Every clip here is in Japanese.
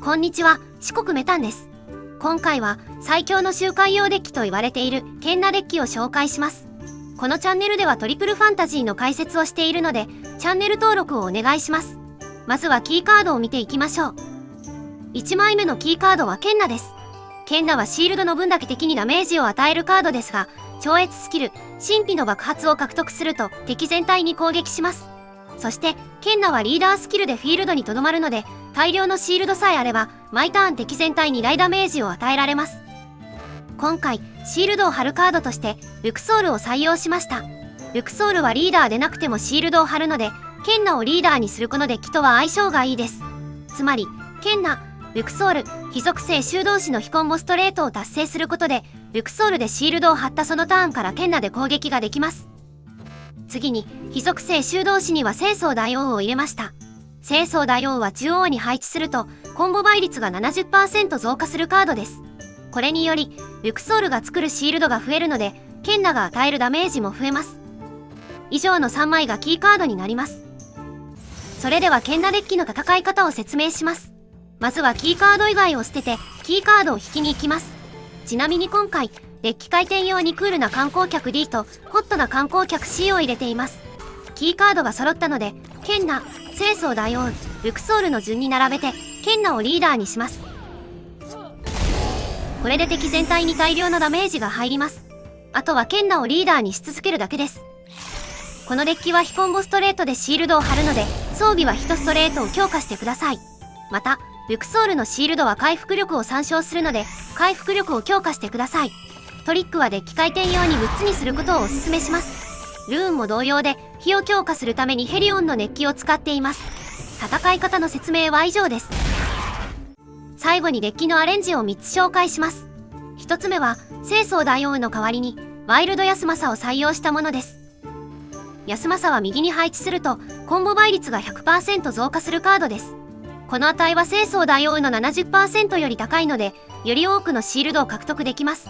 こんにちは、四国メタンです。今回は最強の周回用デッキと言われているケンナデッキを紹介します。このチャンネルではトリプルファンタジーの解説をしているので、チャンネル登録をお願いします。まずはキーカードを見ていきましょう。1枚目のキーカードはケンナです。ケンナはシールドの分だけ敵にダメージを与えるカードですが、超越スキル、神秘の爆発を獲得すると敵全体に攻撃します。そして、ケンナはリーダースキルでフィールドにとどまるので、大量のシールドさえあれば、毎ターン敵全体に大ダメージを与えられます。今回、シールドを貼るカードとして、ルクソールを採用しました。ルクソールはリーダーでなくてもシールドを貼るので、ケンナをリーダーにするこのデッキとは相性がいいです。つまり、ケンナ、ルクソール、非属性修道士の非コンボストレートを達成することで、ルクソールでシールドを貼ったそのターンからケンナで攻撃ができます。次に、非属性修道士には聖操大王を入れました。聖操大王は中央に配置すると、コンボ倍率が 70% 増加するカードです。これにより、ルクソールが作るシールドが増えるので、ケンナが与えるダメージも増えます。以上の3枚がキーカードになります。それではケンナデッキの戦い方を説明します。まずはキーカード以外を捨てて、キーカードを引きに行きます。ちなみに今回、デッキ回転用にクールな観光客 D とホットな観光客 C を入れています。キーカードが揃ったので、ケンナ、聖操大王、ルクソールの順に並べて、ケンナをリーダーにします。これで敵全体に大量のダメージが入ります。あとはケンナをリーダーにし続けるだけです。このデッキは非コンボストレートでシールドを貼るので、装備は1ストレートを強化してください。また、ルクソールのシールドは回復力を参照するので、回復力を強化してください。トリックはデッキ回転用に6つにすることをお勧めします。ルーンも同様で、火を強化するためにヘリオンの熱気を使っています。戦い方の説明は以上です。最後にデッキのアレンジを3つ紹介します。1つ目は、聖操大王の代わりに、ワイルドヤスマサを採用したものです。ヤスマサは右に配置すると、コンボ倍率が 100% 増加するカードです。この値は聖操大王の 70% より高いので、より多くのシールドを獲得できます。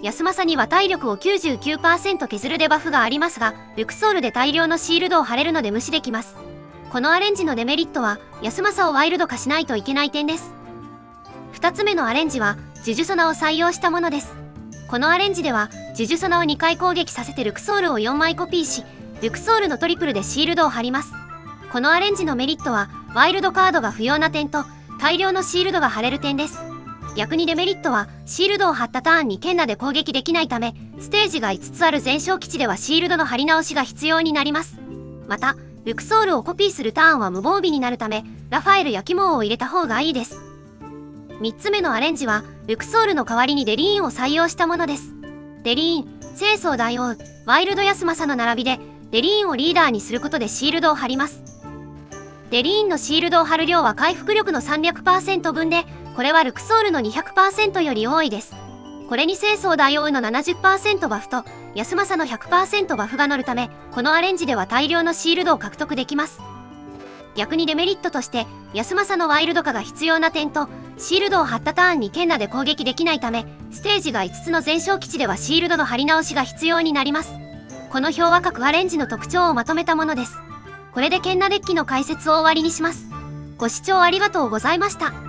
ヤスマサには体力を 99% 削るデバフがありますが、ルクソールで大量のシールドを貼れるので無視できます。このアレンジのデメリットは、ヤスマサをワイルド化しないといけない点です。2つ目のアレンジは、ジュジュソナを採用したものです。このアレンジでは、ジュジュソナを2回攻撃させてルクソールを4枚コピーし、ルクソールのトリプルでシールドを貼ります。このアレンジのメリットは、ワイルドカードが不要な点と、大量のシールドが貼れる点です。逆にデメリットは、シールドを貼ったターンにケンナで攻撃できないため、ステージが5つある全焼基地ではシールドの貼り直しが必要になります。また、ルクソールをコピーするターンは無防備になるため、ラファエルやキモを入れた方がいいです。3つ目のアレンジは、ルクソールの代わりにデリーンを採用したものです。デリーン、聖操大王、ワイルドヤスマサの並びで、デリーンをリーダーにすることでシールドを貼ります。デリーンのシールドを貼る量は回復力の 300% 分で、これはルクソールの 200% より多いです。これに聖操大王の 70% バフと、ヤスマサの 100% バフが乗るため、このアレンジでは大量のシールドを獲得できます。逆にデメリットとして、ヤスマサのワイルド化が必要な点と、シールドを貼ったターンにケンナで攻撃できないため、ステージが5つの全焼基地ではシールドの貼り直しが必要になります。この表は各アレンジの特徴をまとめたものです。これでケンナデッキの解説を終わりにします。ご視聴ありがとうございました。